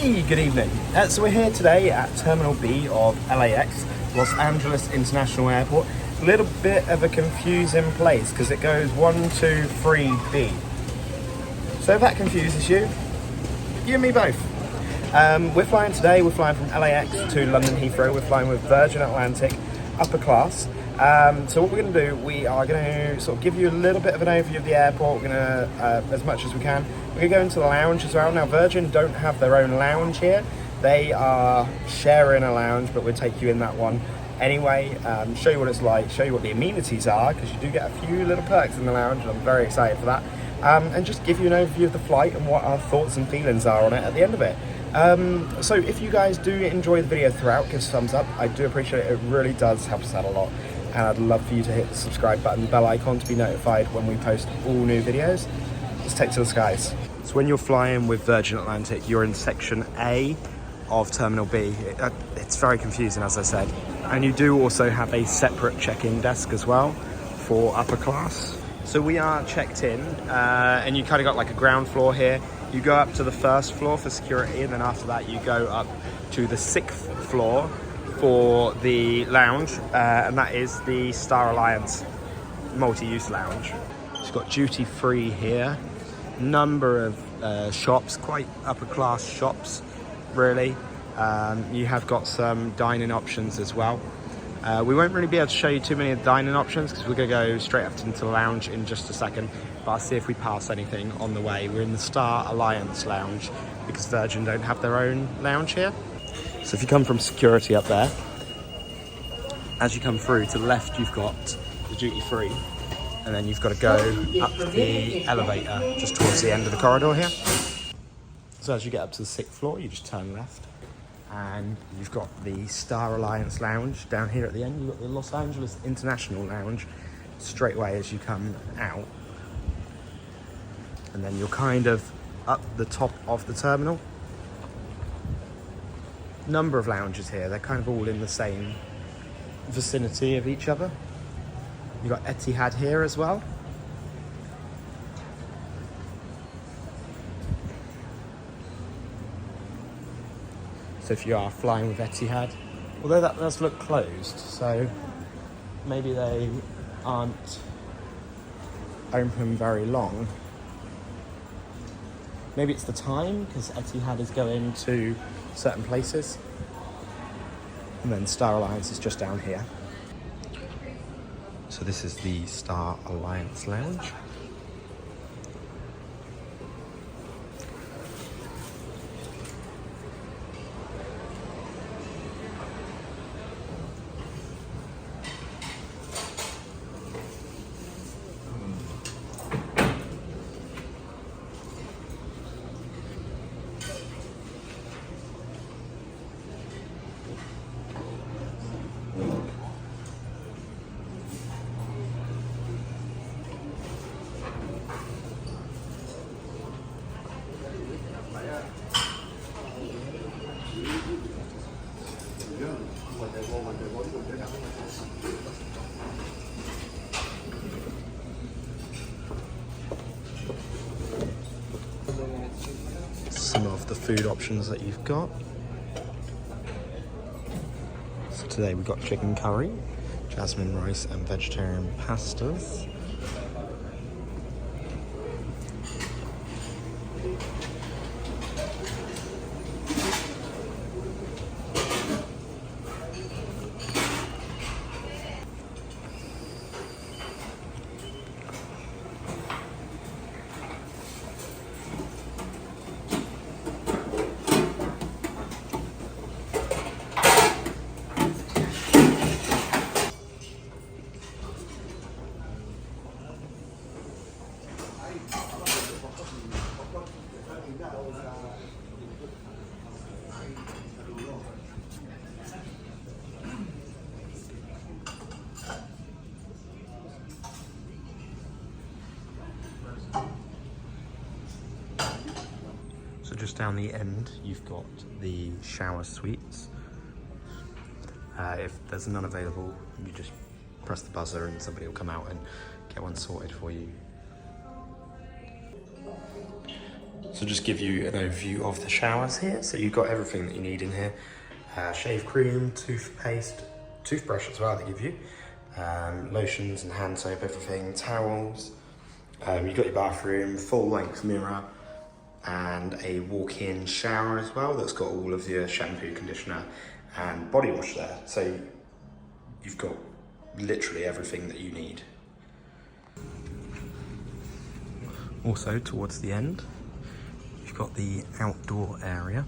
Hey, good evening. So we're here today at Terminal B of LAX, Los Angeles International Airport. A little bit of a confusing place because it goes 1, 2, 3B. So if that confuses you, you and me both. We're flying today, we're flying from LAX to London Heathrow. We're flying with Virgin Atlantic, upper class. So what we're going to do, we are going to sort of give you a little bit of an overview of the airport. We're going to, as much as we can, we're going to go into the lounge as well. Now Virgin don't have their own lounge here. They are sharing a lounge, but we'll take you in that one anyway, show you what it's like, show you what the amenities are, because you do get a few little perks in the lounge, and I'm very excited for that. And just give you an overview of the flight and what our thoughts and feelings are on it at the end of it. So if you guys do enjoy the video throughout, give us a thumbs up. I do appreciate it. It really does help us out a lot. And I'd love for you to hit the subscribe button, bell icon to be notified when we post all new videos. Let's take to the skies. So when you're flying with Virgin Atlantic, you're in section A of Terminal B. It's very confusing, as I said. And you do also have a separate check-in desk as well for upper class. So we are checked in, and you kind of got like a ground floor here. You go up to the first floor for security, and then after that you go up to the 6th floor for the lounge, and that is the Star Alliance multi-use lounge. It's got duty free here, number of shops, quite upper class shops really. You have got some dining options as well. We won't really be able to show you too many of the dining options because we're going to go straight up into the lounge in just a second, but I'll see if we pass anything on the way. We're in the Star Alliance lounge because Virgin don't have their own lounge here. So if you come from security up there, as you come through to the left, you've got the duty free, and then you've got to go up the elevator just towards the end of the corridor here. So as you get up to the 6th floor, you just turn left, and you've got the Star Alliance lounge down here at the end. You've got the Los Angeles International lounge straight away as you come out, and then you're kind of up the top of the terminal. Number of lounges here, they're kind of all in the same vicinity of each other. You've got Etihad here as well. So if you are flying with Etihad, although that does look closed, so maybe they aren't open very long. Maybe it's the time, because Etihad is going to certain places. And then Star Alliance is just down here. So this is the Star Alliance lounge. Some of the food options that you've got. So today we've got chicken curry, jasmine rice and vegetarian pastas. So just down the end, you've got the shower suites. If there's none available, you just press the buzzer and somebody will come out and get one sorted for you. So just give you an overview of the showers here. So you've got everything that you need in here. Shave cream, toothpaste, toothbrush as well they give you. Lotions and hand soap, everything, towels. You've got your bathroom, full length mirror, and a walk-in shower as well that's got all of your shampoo, conditioner and body wash there. So you've got literally everything that you need. Also towards the end, you've got the outdoor area.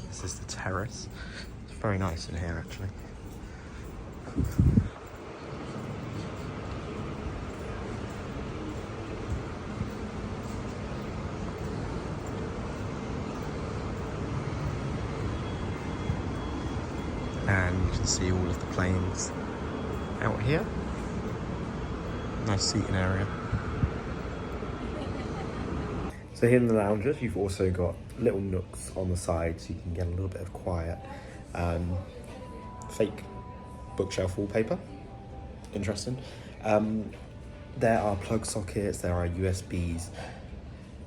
This is the terrace. It's very nice in here actually. And you can see all of the planes out here. Nice seating area. So here in the lounges, you've also got little nooks on the side so you can get a little bit of quiet. Fake bookshelf wallpaper, interesting. There are plug sockets, there are USBs,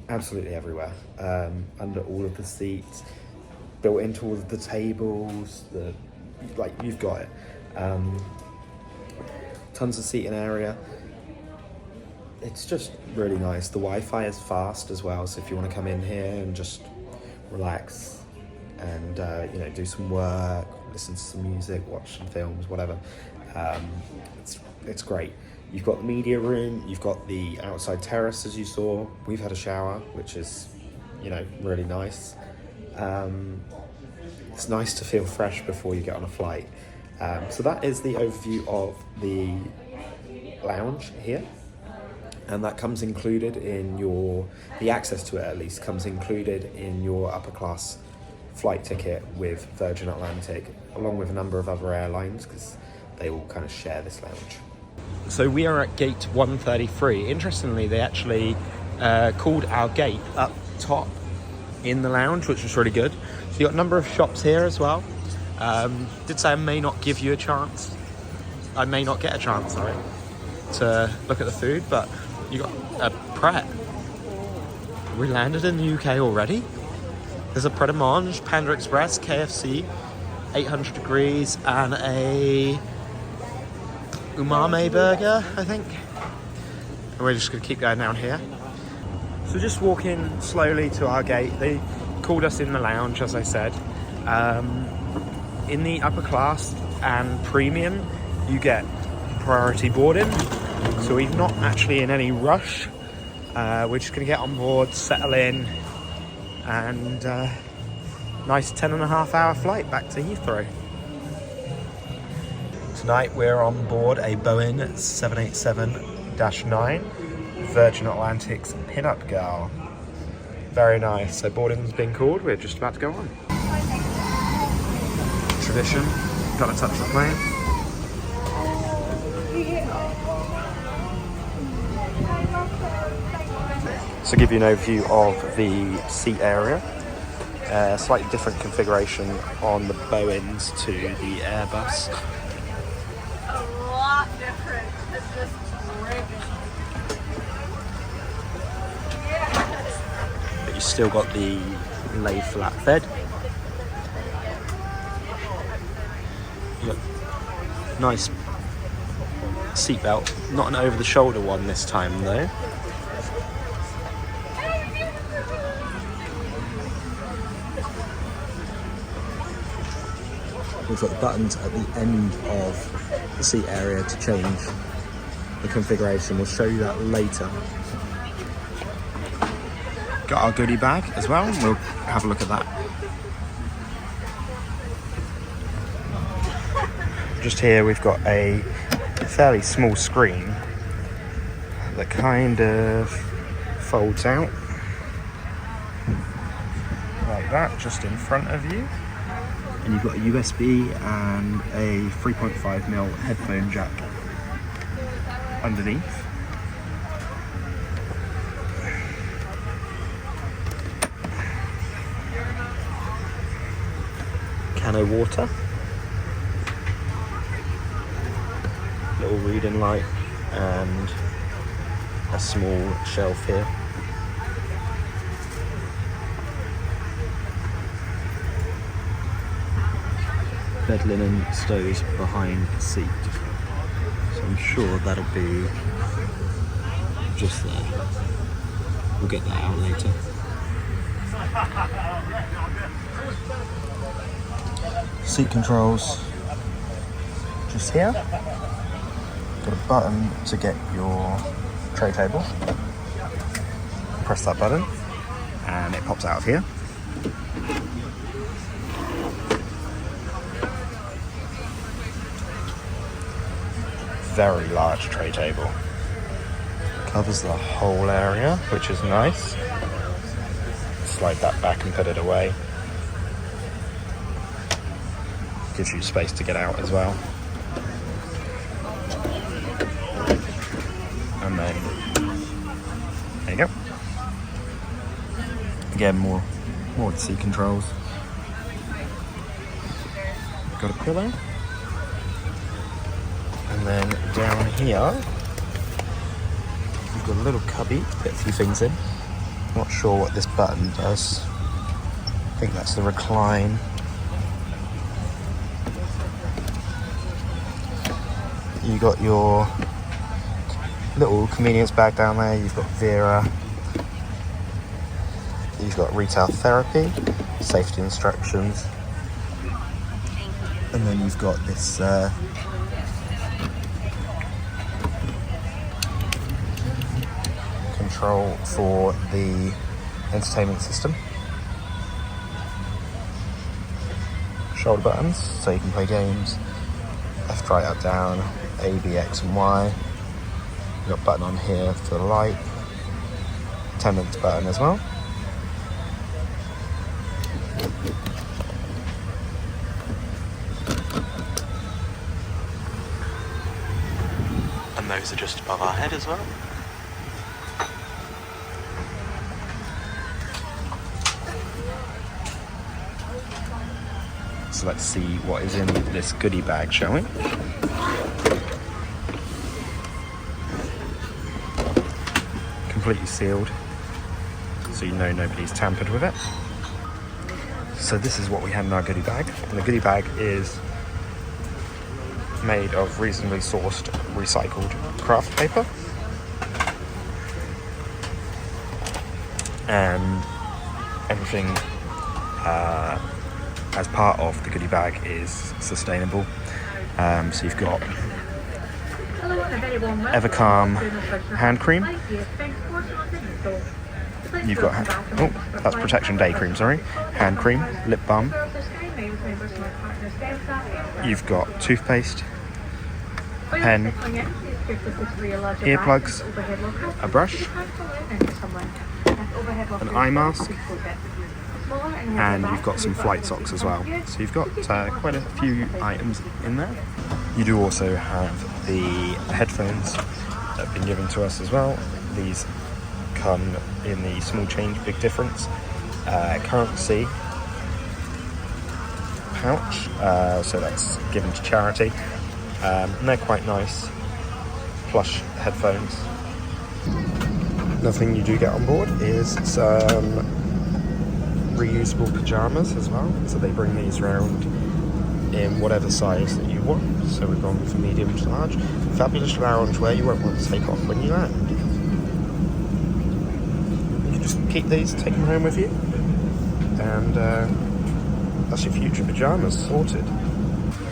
absolutely everywhere. Under all of the seats, built into all of the tables, you've got it. Tons of seating area. It's just really nice. The Wi-Fi is fast as well, so if you want to come in here and just relax and do some work, listen to some music, watch some films, whatever, it's great. You've got the media room, you've got the outside terrace as you saw. We've had a shower, which is really nice. It's nice to feel fresh before you get on a flight. So that is the overview of the lounge here. And that comes included in the access to it at least, comes included in your upper class flight ticket with Virgin Atlantic, along with a number of other airlines, because they all kind of share this lounge. So we are at gate 133. Interestingly, they actually called our gate up top in the lounge, which was really good. So you got a number of shops here as well. Did say I may not give you a chance. I may not get a chance, sorry, to look at the food, but you got a Pret. We landed in the UK already. There's a Pret a Manger, Panda Express, KFC, 800 degrees, and a umami burger, I think. And we're just gonna keep going down here. So just walking slowly to our gate. They called us in the lounge, as I said. In the upper class and premium, you get priority boarding. So we're not actually in any rush. We're just gonna get on board, settle in, and nice 10.5-hour flight back to Heathrow. Tonight we're on board a Boeing 787-9, Virgin Atlantic's Pin-Up Girl. Very nice. So boarding's been called, we're just about to go on. Tradition, gotta touch the plane. So give you an overview of the seat area. Slightly different configuration on the Boeings to the Airbus. A lot different. It's just ribbon. Yes. But you still got the lay flat bed. You got nice seat belt. Not an over the shoulder one this time though. We've got the buttons at the end of the seat area to change the configuration. We'll show you that later. Got our goodie bag as well. We'll have a look at that. Just here we've got a fairly small screen that kind of folds out like that, just in front of you. And you've got a USB and a 3.5mm headphone jack underneath. Can of water. Little reading light and a small shelf here. bed linen stows behind the seat. So I'm sure that'll be just there. We'll get that out later. Seat controls just here. Got a button to get your tray table. Press that button and it pops out of here. Very large tray table. Covers the whole area, which is nice. Slide that back and put it away. Gives you space to get out as well. And then there you go. Again, more seat controls. Got a pillow. And then down here, we've got a little cubby to put a few things in. Not sure what this button does. I think that's the recline. You got your little convenience bag down there. You've got Vera. You've got retail therapy, safety instructions, and then you've got this control for the entertainment system. Shoulder buttons, so you can play games. Left, right, up, down, A, B, X, and Y. You've got a button on here for the light. 10 minutes button as well. And those are just above our head as well. So let's see what is in this goodie bag, shall we? Completely sealed, so you know nobody's tampered with it. So this is what we had in our goodie bag. And the goodie bag is made of reasonably sourced, recycled craft paper. And everything as part of the goodie bag is sustainable. So you've got Evercalm hand cream. You've got, that's Protection Day cream, sorry. Hand cream, lip balm. You've got toothpaste, pen, earplugs, a brush, an eye mask, and you've got some flight socks as well. So you've got quite a few items in there. You do also have the headphones that have been given to us as well. These come in the small change, big difference currency pouch, so that's given to charity. And they're quite nice, plush headphones. Another thing you do get on board is some reusable pyjamas as well, so they bring these around in whatever size that you want. So we've gone for medium to large. Fabulous loungewear you won't want to take off when you land. You can just keep these, take them home with you, and that's your future pyjamas sorted.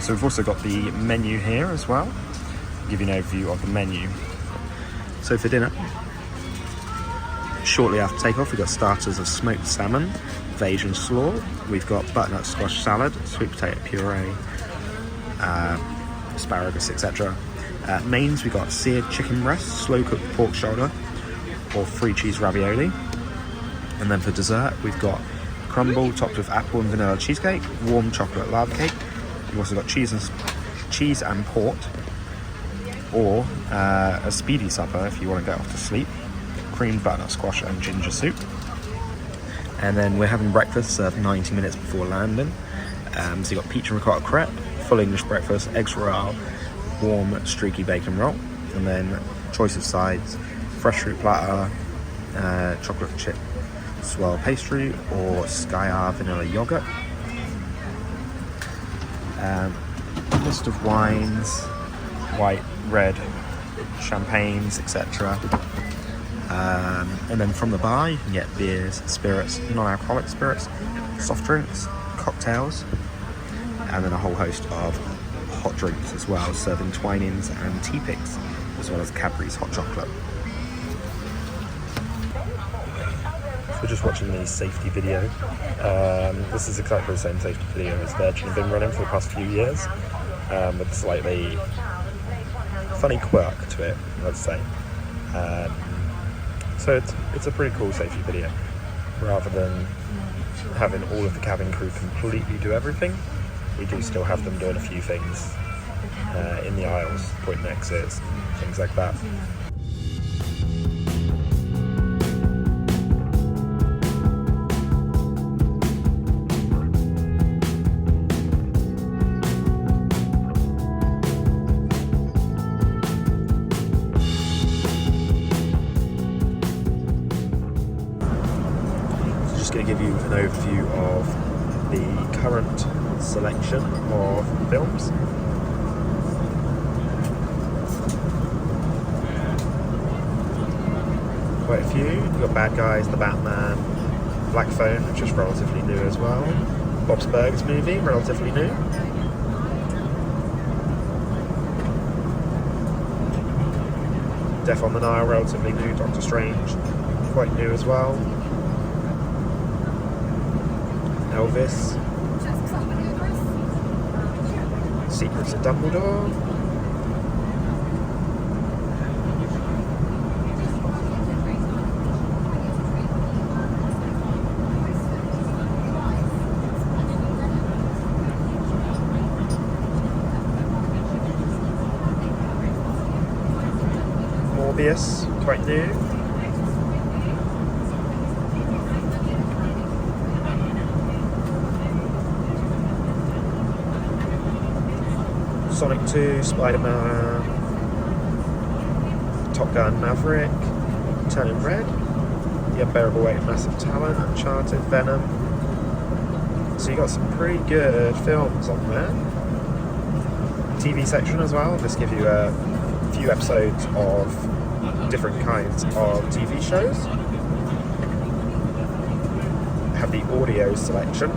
So we've also got the menu here as well. I'll give you an overview of the menu. So for dinner, shortly after takeoff, we've got starters of smoked salmon, Asian slaw. We've got butternut squash salad, sweet potato puree, asparagus, etc. Mains, we've got seared chicken breast, slow cooked pork shoulder, or 3 cheese ravioli. And then for dessert, we've got crumble topped with apple and vanilla cheesecake, warm chocolate lava cake. We've also got cheese and port, or a speedy supper if you want to get off to sleep, creamed butternut squash and ginger soup. And then we're having breakfast served 90 minutes before landing. So you've got peach and ricotta crepe, full English breakfast, eggs royale, warm streaky bacon roll, and then choice of sides, fresh fruit platter, chocolate chip swirl pastry, or Skyar vanilla yogurt. List of wines, white, red, champagnes, etc. And then from the bar you can get beers, spirits, non-alcoholic spirits, soft drinks, cocktails, and then a whole host of hot drinks as well, serving Twinings and tea picks, as well as Cadbury's hot chocolate. We're just watching the safety video. This is exactly the same safety video as Virgin have been running for the past few years, with a slightly funny quirk to it, let's say. So it's a pretty cool safety video. Rather than having all of the cabin crew completely do everything, we do still have them doing a few things in the aisles, pointing exits, things like that. Going to give you an overview of the current selection of films. Quite a few. You've got Bad Guys, The Batman, Black Phone, which is relatively new as well. Bob's Burgers movie, relatively new. Death on the Nile, relatively new. Doctor Strange, quite new as well. Elvis, Secrets of Dumbledore, Morbius, quite new. Sonic 2, Spider-Man, Top Gun Maverick, Turning Red, The Unbearable Weight of Massive Talent, Uncharted, Venom. So you got some pretty good films on there. TV section as well, just give you a few episodes of different kinds of TV shows. Have the audio selection.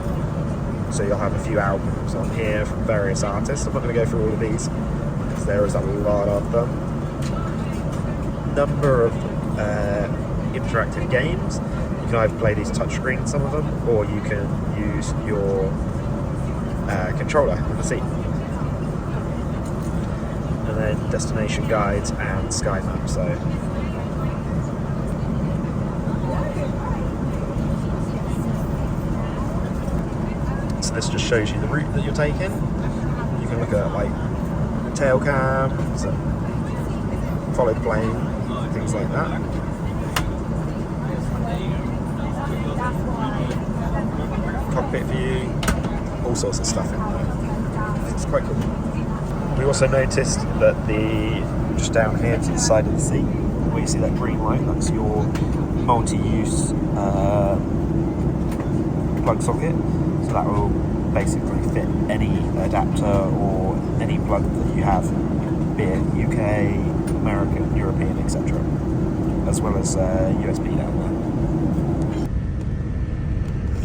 So you'll have a few albums on here from various artists. I'm not going to go through all of these because there is a lot of them. Number of interactive games. You can either play these touchscreen, some of them, or you can use your controller in the seat. And then destination guides and sky maps. So this just shows you the route that you're taking. You can look at like tail cams and follow the plane, things like that. Cockpit view, all sorts of stuff in there. It's quite cool. We also noticed that just down here to the side of the seat, where you see that green light, that's your multi-use plug socket. So that will basically fit any adapter or any plug that you have, be it UK, American, European, etc. As well as USB down there.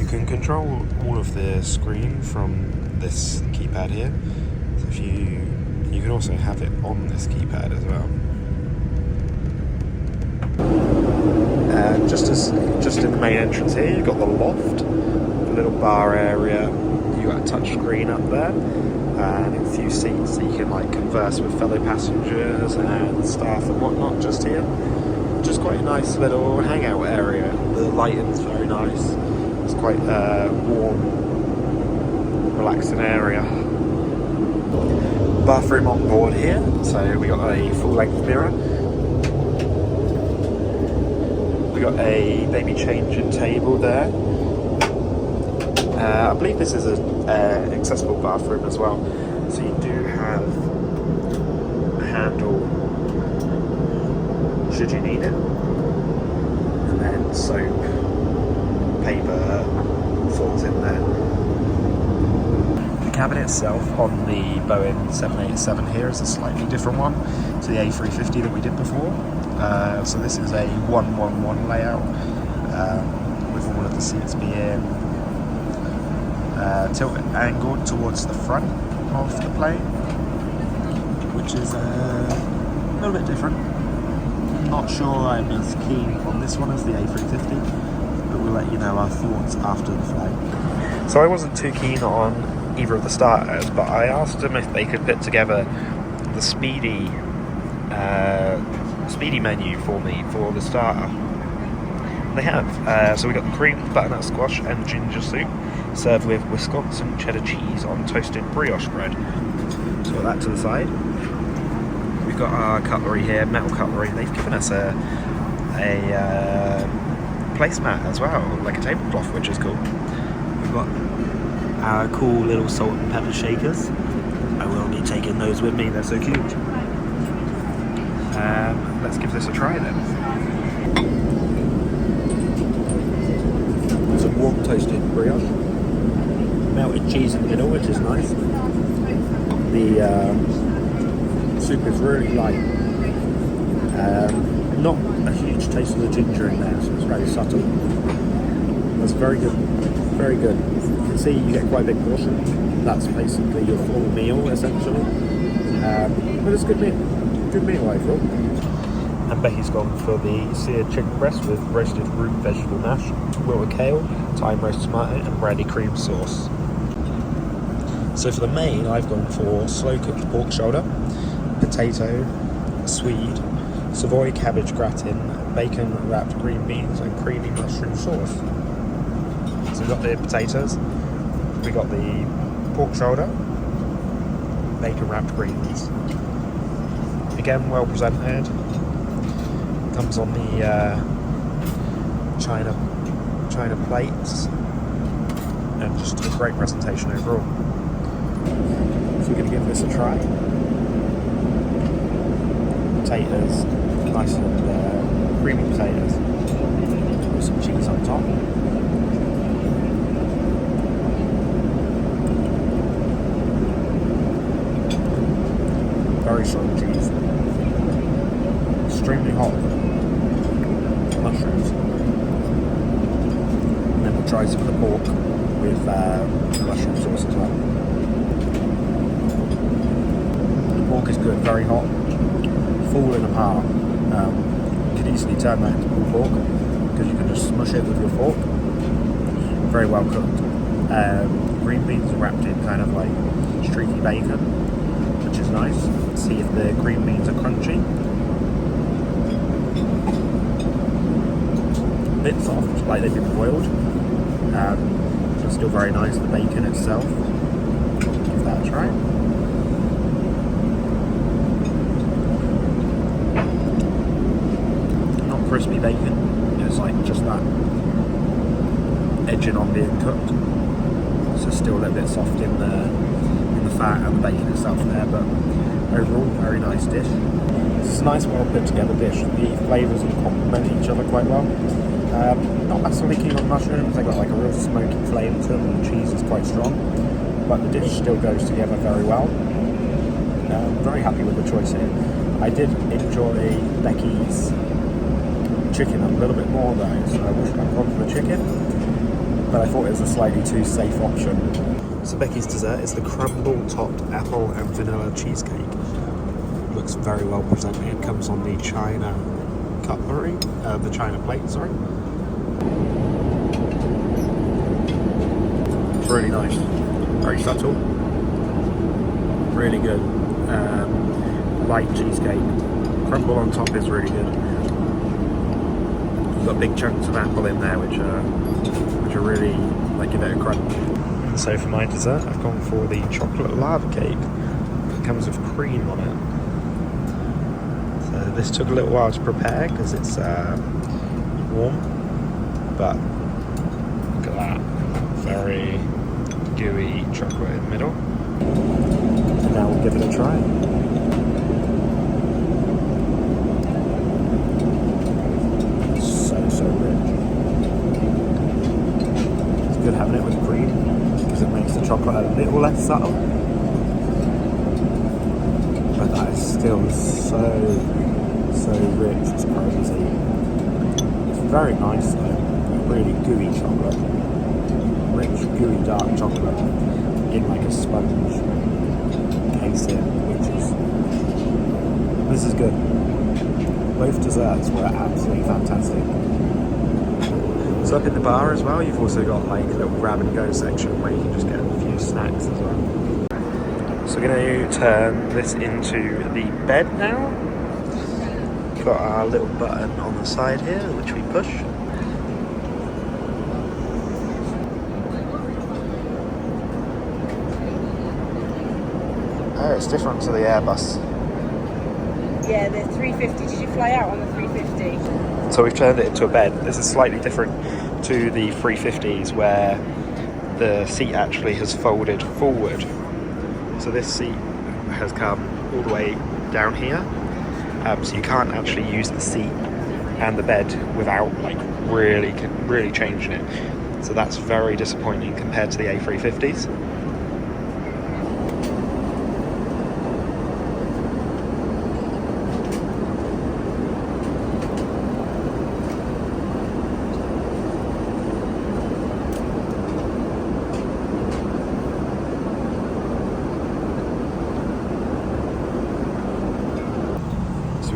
You can control all of the screen from this keypad here. So if you can also have it on this keypad as well. Just in the main entrance here, you've got the loft. Little bar area, you got a touch screen up there and a few seats that you can like converse with fellow passengers and staff and whatnot just here. Just quite a nice little hangout area. The lighting's very nice. It's quite a warm, relaxing area. Bathroom on board here, so we got a full-length mirror. We got a baby changing table there. I believe this is an accessible bathroom as well, so you do have a handle should you need it, and then soap, paper falls in there. cabin itself on the Boeing 787 here is a slightly different one to the A350 that we did before. So this is a 1-1-1 layout with all of the seats being tilted angled towards the front of the plane, which is a little bit different. Not sure I'm as keen on this one as the A350, but we'll let you know our thoughts after the flight. So I wasn't too keen on either of the starters, but I asked them if they could put together the speedy menu for me for the starter. They have. So we got the cream butternut squash and ginger soup, served with Wisconsin cheddar cheese on toasted brioche bread. So got that to the side. We've got our cutlery here, metal cutlery. They've given us a placemat as well, like a tablecloth, which is cool. We've got our cool little salt and pepper shakers. I will be taking those with me, they're so cute. Let's give this a try then. Some warm toasted brioche, melted cheese in the middle, which is nice. The soup is really light. Not a huge taste of the ginger in there, so it's very subtle. That's very good, very good. You can see you get quite a big portion. That's basically your full meal, essentially. But it's a good meal overall. And Becky's gone for the seared chicken breast with roasted root vegetable mash, wilted kale, thyme roast tomato and brandy cream sauce. So for the main, I've gone for slow cooked pork shoulder, potato, swede, Savoy cabbage gratin, bacon wrapped green beans and creamy mushroom sauce. So we've got the potatoes, we got the pork shoulder, bacon wrapped greens. Again, well presented. Comes on the china plates, and just a great presentation overall. So we're going to give this a try. Potatoes, nice and creamy potatoes, with some cheese on top. Very strong cheese, extremely hot mushrooms, and then we'll try some of the pork with mushroom sauce as well. The pork is good, very hot, falling apart. You could easily turn that into pulled pork because you can just smush it with your fork. Very well cooked. Green beans are wrapped in kind of like streaky bacon, which is nice. See if the green beans are crunchy. A bit soft, like they've been boiled. But still very nice. The bacon itself. Give that a try. Not crispy bacon. It's like just that edging on being cooked. So still a little bit soft in the fat and the bacon itself there, but overall, very nice dish. This is a nice, well put together dish. The flavours will complement each other quite well. Not massively keen on mushrooms, they got like a real smoky flavour to them, and the cheese is quite strong. But the dish still goes together very well. I'm very happy with the choice here. I did enjoy Becky's chicken a little bit more though, so I wish I'd gone for the chicken. But I thought it was a slightly too safe option. So Becky's dessert is the crumble-topped apple and vanilla cheesecake. Looks very well presented. It comes on the china cutlery, the china plate, sorry. It's really nice. Very subtle. Really good. Light cheesecake. Crumble on top is really good. You've got big chunks of apple in there, which are really like give it a crunch. So for my dessert, I've gone for the chocolate lava cake. It comes with cream on it. So this took a little while to prepare because it's warm, but look at that, very gooey chocolate in the middle. And now we'll give it a try. So rich. It's good having it with cream, because it makes the chocolate a little less subtle. But that is still so rich, it's crazy. It's very nice though, really gooey chocolate. Rich, gooey, dark chocolate in like a sponge casing, this is good. Both desserts were absolutely fantastic. So up at the bar as well, you've also got like a little grab and go section where you can just get a few snacks as well. So we're going to turn this into the bed now. Got our little button on the side here, which we push. Oh, it's different to the Airbus. Yeah, the 350. Did you fly out on the 350? So we've turned it into a bed. This is slightly different to the 350s where the seat actually has folded forward. So this seat has come all the way down here. So you can't actually use the seat and the bed without like really changing it. So that's very disappointing compared to the A350s.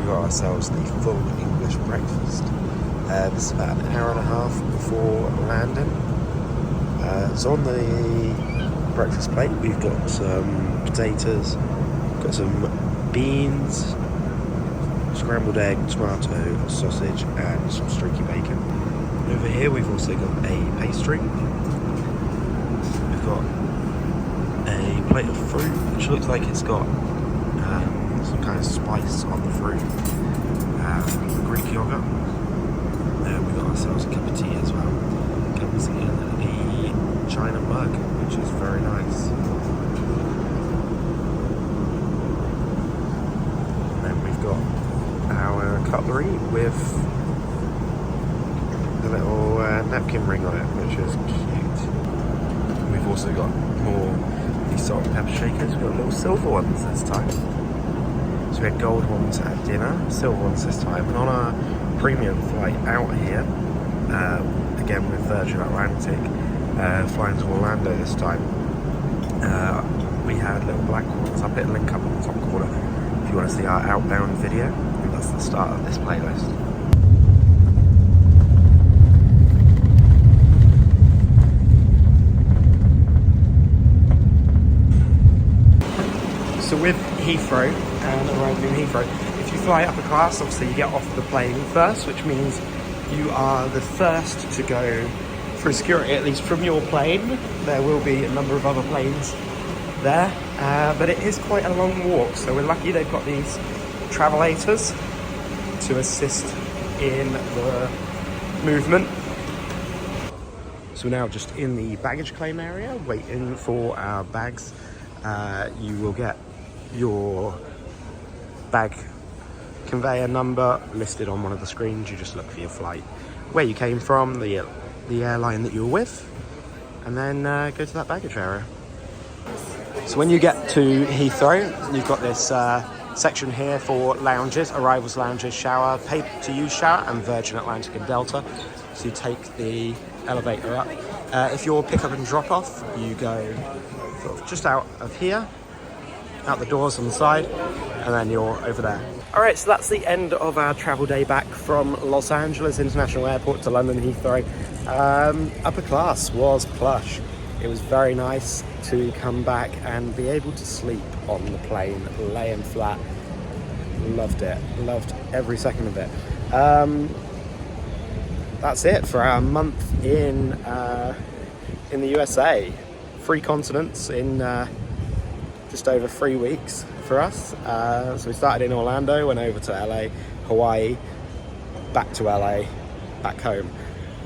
Ourselves the full English breakfast. This is about an hour and a half before landing. So on the breakfast plate we've got some potatoes, got some beans, scrambled egg, tomato, sausage and some streaky bacon. Over here we've also got a pastry. We've got a plate of fruit which looks like it's got some kind of spice on the fruit. Greek yogurt. We got ourselves a cup of tea as well. Comes in a china mug, which is very nice. And then we've got our cutlery with a little napkin ring on it, which is cute. And we've also got more of these salt and pepper shakers. We've got little silver ones this time. So we had gold ones at dinner, silver ones this time, and on our premium flight out here, again with Virgin Atlantic, flying to Orlando this time, we had little black ones. I'll put a link up on the top corner if you want to see our outbound video, and that's the start of this playlist. So with Heathrow and arriving in Heathrow, if you fly upper class, obviously you get off the plane first, which means you are the first to go through security, at least from your plane. There will be a number of other planes there, but it is quite a long walk, so we're lucky they've got these travelators to assist in the movement. So we're now just in the baggage claim area, waiting for our bags. You will get your bag conveyor number listed on one of the screens. You just look for your flight, where you came from, the airline that you were with, and then go to that baggage area. So when you get to Heathrow, you've got this section here for lounges, arrivals lounges, shower, pay-to-use shower, and Virgin Atlantic and Delta. So you take the elevator up. If you're pick up and drop off, you go sort of just out of here, out the doors on the side, and then you're over there. All right, so that's the end of our travel day back from Los Angeles International Airport to London Heathrow. Upper class was plush. It was very nice to come back and be able to sleep on the plane, laying flat. Loved it, loved every second of it. That's it for our month in the USA. 3 continents in just over 3 weeks for us. So we started in Orlando, went over to LA, Hawaii, back to LA, back home.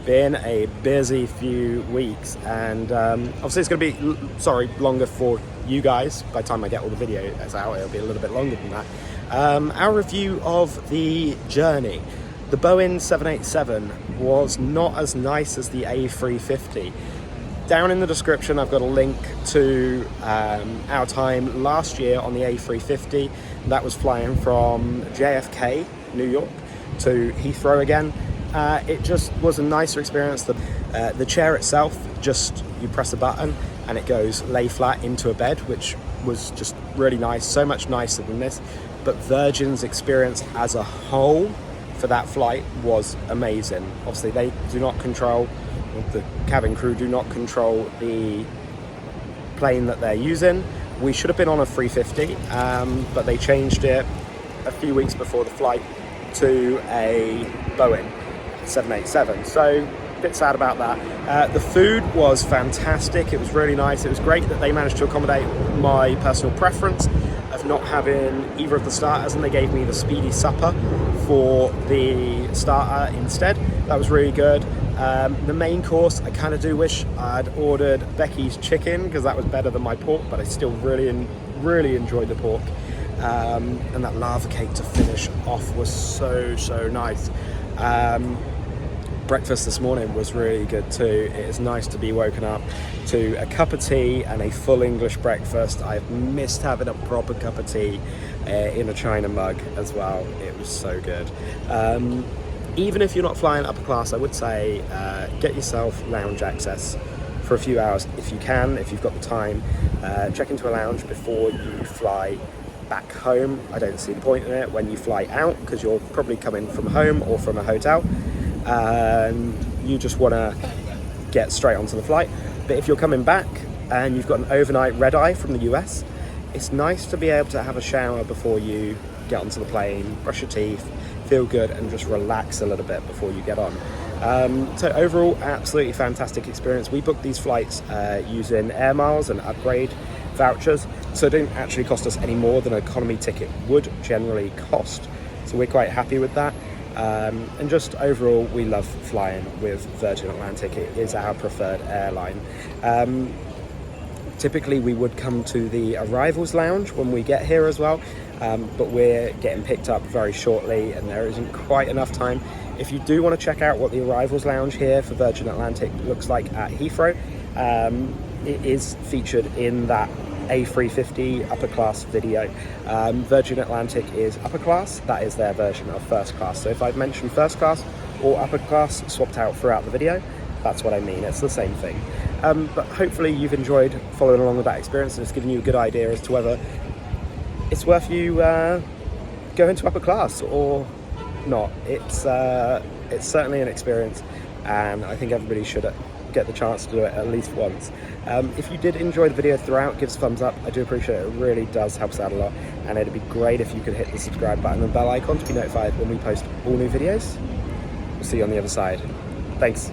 Been a busy few weeks, and obviously it's going to be longer for you guys. By the time I get all the videos out, it'll be a little bit longer than that. Our review of the journey. The Boeing 787 was not as nice as the A350. Down in the description, I've got a link to our time last year on the A350. That was flying from JFK, New York, to Heathrow again. It just was a nicer experience. The chair itself, just you press a button and it goes lay flat into a bed, which was just really nice, so much nicer than this. But Virgin's experience as a whole for that flight was amazing. Obviously they do not control, the cabin crew do not control the plane that they're using. We should have been on a 350, but they changed it a few weeks before the flight to a Boeing 787. So a bit sad about that. The food was fantastic. It was really nice. It was great that they managed to accommodate my personal preference of not having either of the starters, and they gave me the speedy supper for the starter instead. That was really good. The main course, I kind of do wish I'd ordered Becky's chicken because that was better than my pork, but I still really enjoyed the pork. And that lava cake to finish off was so nice. Breakfast this morning was really good too. It is nice to be woken up to a cup of tea and a full English breakfast. I've missed having a proper cup of tea in a China mug as well. It was so good. Even if you're not flying upper class, I would say get yourself lounge access for a few hours if you can, if you've got the time. Check into a lounge before you fly back home. I don't see the point in it when you fly out because you're probably coming from home or from a hotel and you just want to get straight onto the flight. But if you're coming back and you've got an overnight red eye from the US, it's nice to be able to have a shower before you get onto the plane, brush your teeth, feel good and just relax a little bit before you get on. So overall, absolutely fantastic experience. We booked these flights using air miles and upgrade vouchers, so it didn't actually cost us any more than an economy ticket would generally cost. So we're quite happy with that. And just overall, we love flying with Virgin Atlantic. It is our preferred airline. Typically we would come to the arrivals lounge when we get here as well, but we're getting picked up very shortly and there isn't quite enough time. If you do want to check out what the arrivals lounge here for Virgin Atlantic looks like at Heathrow, it is featured in that A350 upper class video. Virgin Atlantic is upper class, that is their version of first class. So if I've mentioned first class or upper class swapped out throughout the video, that's what I mean, it's the same thing. But hopefully you've enjoyed following along with that experience and it's given you a good idea as to whether it's worth you going to upper class or not. It's certainly an experience and I think everybody should get the chance to do it at least once. If you did enjoy the video throughout, give us a thumbs up. I do appreciate it. It really does help us out a lot and it'd be great if you could hit the subscribe button and bell icon to be notified when we post all new videos. We'll see you on the other side. Thanks.